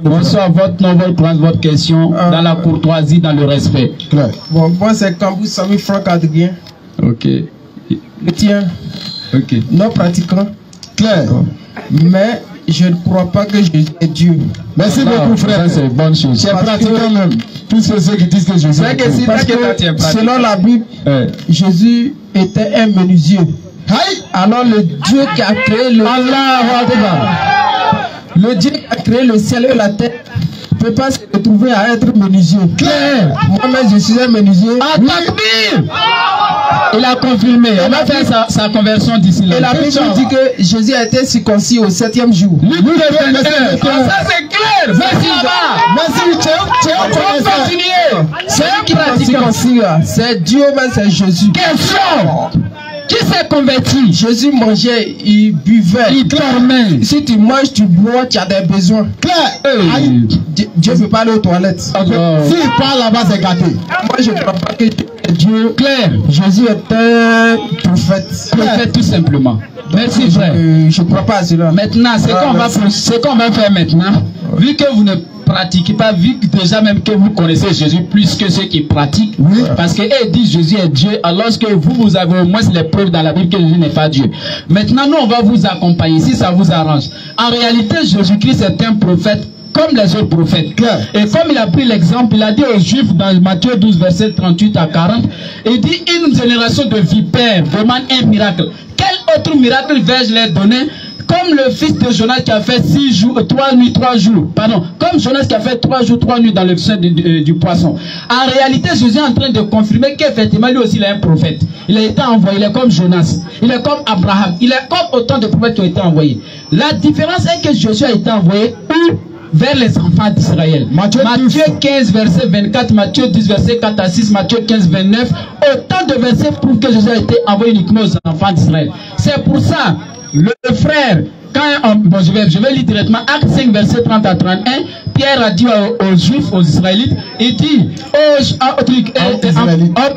Bonsoir, votre nom, votre place, votre question, dans la courtoisie, dans le respect. Claire. Bon, moi c'est Cambou Samy Franck Adrien. Ok. Le tien. Ok. Non pratiquant. Claire. Mais je ne crois pas que Jésus est Dieu. Merci beaucoup, frère. C'est une bonne chose. C'est pratiquant même. Plus que ceux qui disent que Jésus est Dieu. Parce que selon la Bible, Jésus était un menuisier. Alors le Dieu qui a créé le Dieu qui a créé le ciel et la terre ne peut pas se retrouver à être menuisier. Claire. Moi-même, je suis un menuisier. Il a confirmé. On va faire sa conversion d'ici là. Et la Bible dit que Jésus a été circoncis au 7e jour. Ça c'est clair. Merci là-bas. Merci. C'est un qui est circoncis. C'est Dieu même, c'est Jésus. Question. Qui s'est converti? Jésus mangeait, il buvait. Il dormait. Si tu manges, tu bois, tu as des besoins. Claire. Dieu veut pas aller aux toilettes. S'il parle là-bas, c'est gâté. Moi, je ne crois pas que Dieu. Claire. Jésus est un prophète. Prophète tout simplement. Merci frère. Je ne crois pas à cela. Maintenant, c'est qu'on va faire maintenant. Vu que vous ne pratiquez pas, vu que déjà même que vous connaissez Jésus plus que ceux qui pratiquent, parce que eux disent Jésus est Dieu, alors que vous avez au moins les preuves dans la Bible que Jésus n'est pas Dieu. Maintenant, nous, on va vous accompagner si ça vous arrange. En réalité, Jésus-Christ est un prophète comme les autres prophètes. Et comme il a pris l'exemple, il a dit aux Juifs dans Matthieu 12, verset 38 à 40, il dit une génération de vipères demande un miracle. Quel autre miracle vais-je leur donner? Comme le fils de Jonas qui a fait 6 jours, 3 nuits, 3 jours. Pardon. Comme Jonas qui a fait 3 jours, 3 nuits dans le sein du poisson. En réalité, Jésus est en train de confirmer qu'effectivement, lui aussi, il est un prophète. Il a été envoyé. Il est comme Jonas. Il est comme Abraham. Il est comme autant de prophètes qui ont été envoyés. La différence est que Jésus a été envoyé vers les enfants d'Israël. Matthieu 15, verset 24, Matthieu 10, verset 4 à 6, Matthieu 15, 29. Autant de versets prouvent que Jésus a été envoyé uniquement aux enfants d'Israël. C'est pour ça, le frère, je vais lire directement, Acte 5, verset 30 à 31, Pierre a dit aux Juifs, aux Israélites, il dit, aux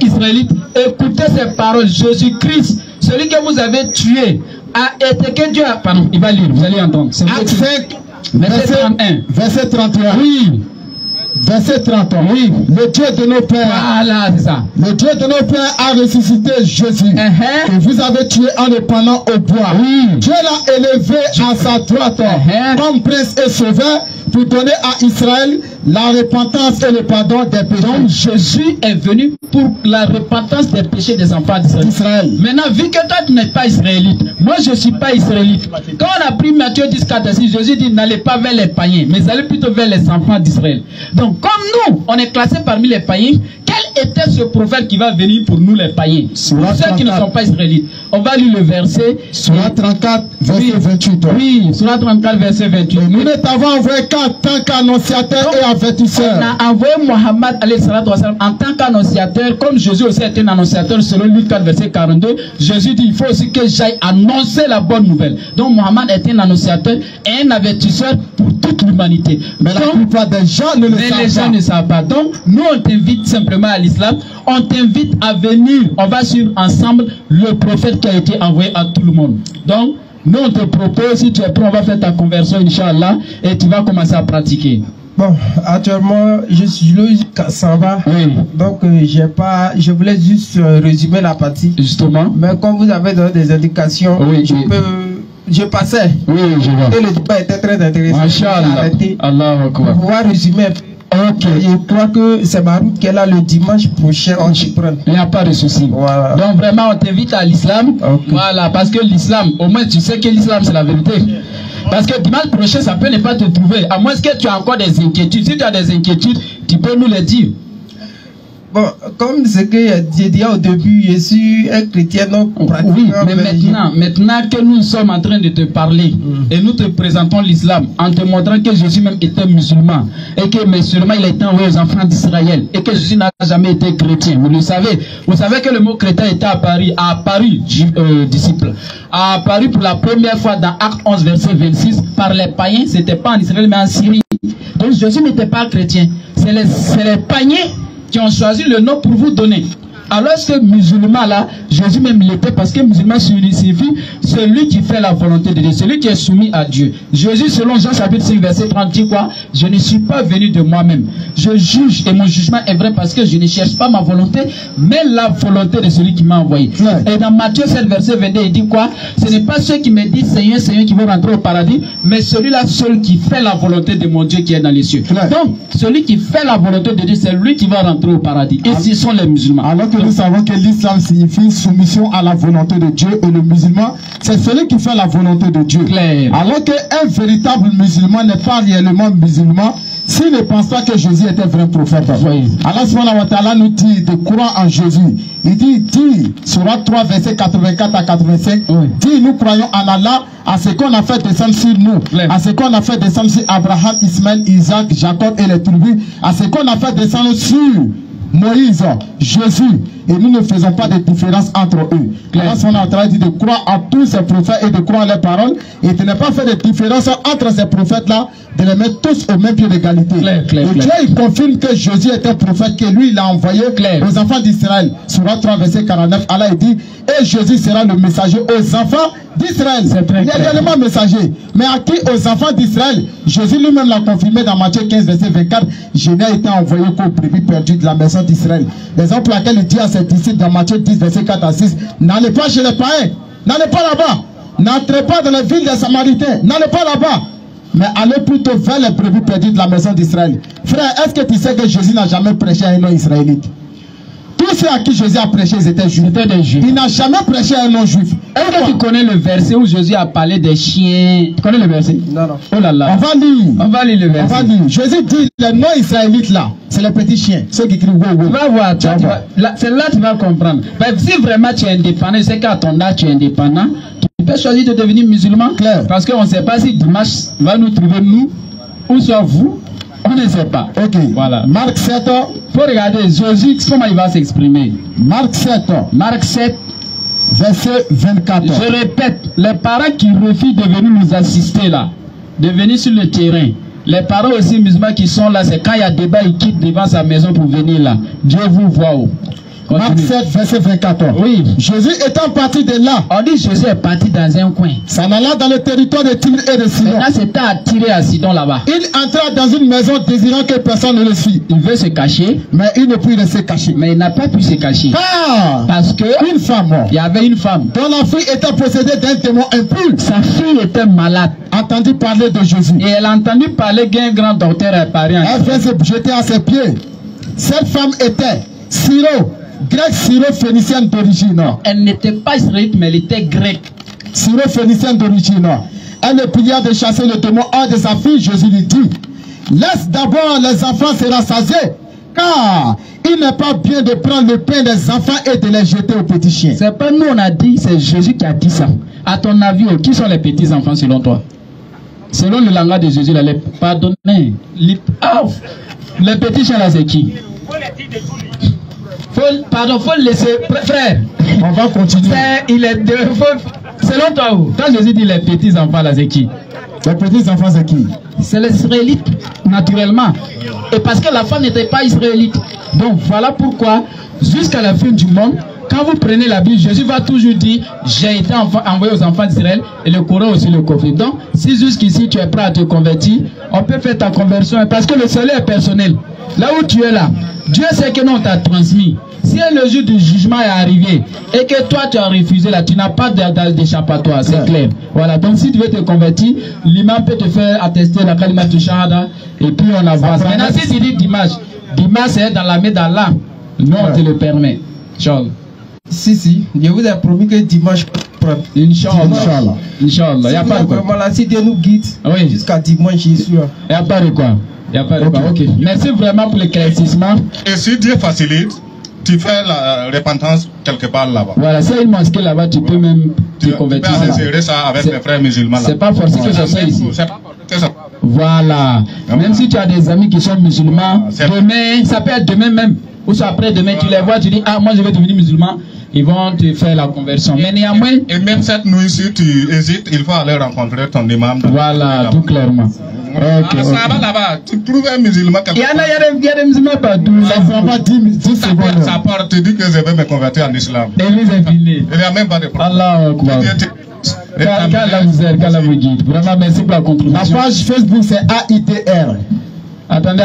Israélites, écoutez ces paroles, Jésus-Christ, celui que vous avez tué, a été que Dieu a... Pardon, il va lire, vous allez entendre. Acte 5, verset 31. Verset 31. Oui. Verset 31. Oui. Le Dieu de nos pères. Voilà, c'est ça. Le Dieu de nos pères a ressuscité Jésus. Que vous avez tué en le pendant au bois. Dieu l'a élevé à sa droite comme prince et sauveur pour donner à Israël la repentance et le pardon des péchés. Donc Jésus est venu pour la repentance des péchés des enfants d'Israël. Maintenant, vu que toi tu n'es pas israélite, moi je ne suis pas israélite. Quand on a pris Matthieu 10, 4 à 6, Jésus dit n'allez pas vers les païens, mais allez plutôt vers les enfants d'Israël. Donc comme nous, on est classés parmi les païens, quel était ce prophète qui va venir pour nous les païens? Pour ceux qui ne sont pas israélites. On va lire le verset. Surat 34, verset 28. Oui, Surat 34, verset 28. Nous ne t'avons envoyé qu'en tant qu'annonciateur et avertisseur. On a envoyé Mohammed en tant qu'annonciateur, comme Jésus aussi était un annonciateur, selon Luc 4, verset 42. Jésus dit, il faut aussi que j'aille annoncer la bonne nouvelle. Donc Mohammed était un annonciateur et un avertisseur pour toute l'humanité. Mais la plupart des gens ne le savent pas. Les gens ne savent pas. Donc, nous, on t'invite simplement à l'islam. On t'invite à venir. On va suivre ensemble le prophète qui a été envoyé à tout le monde. Donc, nous, on te propose, si tu es prêt, on va faire ta conversion, Inch'Allah, et tu vas commencer à pratiquer. Bon, actuellement, je suis Louis Kassamba. Oui. Donc, je voulais juste résumer la partie. Justement. Mais comme vous avez donné des indications, oui, je passais. Oui, je vois. Et le débat était très intéressant. Masha'Allah. Allah Akbar. Pour pouvoir résumer. Ok, je crois que c'est ma route qu'elle a le dimanche prochain, on s'y prend. Il n'y a pas de souci. Voilà. Donc vraiment, on t'invite à l'islam. Okay. Voilà, parce que l'islam, au moins tu sais que l'islam c'est la vérité. Parce que dimanche prochain, ça peut ne pas te trouver. À moins que tu as encore des inquiétudes. Si tu as des inquiétudes, tu peux nous les dire. Bon, comme ce que j'ai dit au début, je suis un chrétien non pratiquant. Oui, mais maintenant que nous sommes en train de te parler et nous te présentons l'islam en te montrant que Jésus même était musulman et que musulman il a été envoyé aux enfants d'Israël et que Jésus n'a jamais été chrétien. Vous le savez. Vous savez que le mot chrétien était apparu disciple, a apparu pour la première fois dans Acte 11 verset 26 par les païens. C'était pas en Israël mais en Syrie. Donc Jésus n'était pas chrétien. C'est les païens qui ont choisi le nom pour vous donner. Alors que musulman là, Jésus même l'était parce que musulman signifie celui qui fait la volonté de Dieu, celui qui est soumis à Dieu. Jésus, selon Jean chapitre 5 verset 30, dit quoi? Je ne suis pas venu de moi-même. Je juge et mon jugement est vrai parce que je ne cherche pas ma volonté, mais la volonté de celui qui m'a envoyé. Et dans Matthieu 7 verset 22, il dit quoi? Ce n'est pas ceux qui me disent Seigneur, Seigneur qui vont rentrer au paradis, mais celui-là seul qui fait la volonté de mon Dieu qui est dans les cieux. Donc, celui qui fait la volonté de Dieu, c'est lui qui va rentrer au paradis. Et ce sont les musulmans. Alors que nous savons que l'islam signifie soumission à la volonté de Dieu et le musulman, c'est celui qui fait la volonté de Dieu. Claire. Alors qu'un véritable musulman n'est pas réellement musulman s'il ne pense pas que Jésus était vrai prophète. Oui. Allah subhanahu wa ta'ala nous dit de croire en Jésus. Il dit, Surah 3, verset 84 à 85, dit, nous croyons en Allah, à ce qu'on a fait descendre sur nous, à ce qu'on a fait descendre sur Abraham, Ismaël, Isaac, Jacob et les tribus, à ce qu'on a fait descendre sur Moïse, Jésus, et nous ne faisons pas de différence entre eux. Allah subhanahu wa ta'ala dit de croire en tous ces prophètes et de croire en leurs paroles, et de ne pas faire de différence entre ces prophètes-là, de les mettre tous au même pied d'égalité. Et Dieu il confirme que Jésus est un prophète, que lui il a envoyé aux enfants d'Israël. Surah 3 verset 49, Allah il dit, et Jésus sera le messager aux enfants d'Israël. Il est également messager. Mais à qui? Aux enfants d'Israël. Jésus lui-même l'a confirmé dans Matthieu 15 verset 24, je n'ai été envoyé qu'aux brebis perdues de la maison d'Israël. Raison pour laquelle il dit à ses disciples dans Matthieu 10 verset 4 à 6, n'allez pas chez les païens, n'allez pas là-bas, n'entrez pas dans les villes des Samaritains, n'allez pas là-bas, mais allez plutôt vers les brebis perdues de la maison d'Israël. Frère, est-ce que tu sais que Jésus n'a jamais prêché à un non-israélite? Tous ceux à qui Jésus a prêché, ils étaient juifs. Il n'a jamais prêché à un non-juif. Est-ce que tu connais le verset où Jésus a parlé des chiens? Tu connais le verset? Non, non. Oh là là. On va lire. On va lire le verset. On va lire. Jésus dit, les non-israélites là, c'est les petits chiens. Ceux qui crient wow, wow. Tu vas voir. C'est là que tu vas comprendre. Ben, si vraiment tu es indépendant, c'est qu'à ton âge tu es indépendant, tu peux choisir de devenir musulman. Claire. Parce qu'on ne sait pas si dimanche va nous trouver nous, ou soit vous. On ne sait pas. Ok. Voilà. Marc 7. Il faut regarder Jésus, comment il va s'exprimer. Marc 7. Marc 7. Verset 24. Je répète, les parents qui refusent de venir nous assister là, de venir sur le terrain, les parents aussi musulmans qui sont là, c'est quand il y a débat, ils quittent devant sa maison pour venir là. Dieu vous voit où? Marc 7, verset 24. Oui. Jésus étant parti de là. On dit Jésus est parti dans un coin. Ça alla dans le territoire de Tyr et de Sidon. Là, c'était attiré à Sidon là-bas. Il entra dans une maison désirant que personne ne le suit. Il veut se cacher. Mais il ne peut se cacher. Mais il n'a pas pu se cacher. Ah! Parce que une femme. Il y avait une femme. Dont la fille était possédée d'un démon impur. Sa fille était malade. Entendu parler de Jésus. Et elle a entendu parler qu'un grand docteur est apparu. Elle vint se jeter à ses pieds. Cette femme était Syro. Grec syro-phénicienne d'origine. Elle n'était pas israélite, mais elle était grecque. Syro-phénicienne d'origine. Elle le pria de chasser le démon hors de sa fille. Jésus lui dit, laisse d'abord les enfants se rassasier, car il n'est pas bien de prendre le pain des enfants et de les jeter aux petits chiens. C'est pas nous on a dit, c'est Jésus qui a dit ça. À ton avis, qui sont les petits enfants selon toi? Selon le langage de Jésus, les pardonnez. Les petits chiens là, c'est qui? Faut le laisser, frère. On va continuer. Selon toi, quand Jésus dit les petits enfants, là, c'est qui? Les petits enfants, c'est qui? C'est les Israélites, naturellement. Et parce que la femme n'était pas israélite. Donc voilà pourquoi, jusqu'à la fin du monde, quand vous prenez la Bible, Jésus va toujours dire, j'ai été envoyé aux enfants d'Israël, et le Coran aussi le confirme. Donc, si jusqu'ici tu es prêt à te convertir, on peut faire ta conversion, parce que le salut est personnel. Là où tu es là, Dieu sait que nous on t'a transmis. Si le jour du jugement est arrivé et que toi tu as refusé là, tu n'as pas d'échappatoire, c'est clair. Voilà, donc si tu veux te convertir, l'imam peut te faire attester la kalima tu shahada et puis on avance. Maintenant si tu dis dimanche c'est dans la main d'Allah, nous on te le permet. Inch'Allah. Si, je vous ai promis que dimanche, Inch'Allah. Inch'Allah. Il n'y a pas de quoi. Si Dieu nous guide jusqu'à dimanche, je suis sûr. Il n'y a pas de quoi. Il n'y a pas de quoi. Ok. Merci vraiment pour l'éclaircissement. Et si Dieu facilite, tu fais la repentance quelque part là-bas. Voilà, c'est une mosquée là-bas, tu peux même te convertir. Tu peux insérer ça avec les frères musulmans. C'est pas forcé que ce soit ici. Voilà. Même si tu as des amis qui sont musulmans, demain, ça peut être demain même, ou soit après demain, tu les vois, tu dis, ah, moi je vais devenir musulman. Ils vont te faire la conversion. Mais néanmoins. Et même cette nuit, si tu hésites, il faut aller rencontrer ton imam. Voilà, tout clairement. Là-bas, tu trouves un musulman Il y a des musulmans partout. Ça ne prend pas 10 secondes. Ça part, tu dis que je vais me convertir en islam. L'église est filée. Il n'y a même pas de problème. Allah Akbar. Qu'Allah vous aide, qu'Allah vous guide. Vraiment, merci pour la contribution. La page Facebook, c'est AITR. Attendez.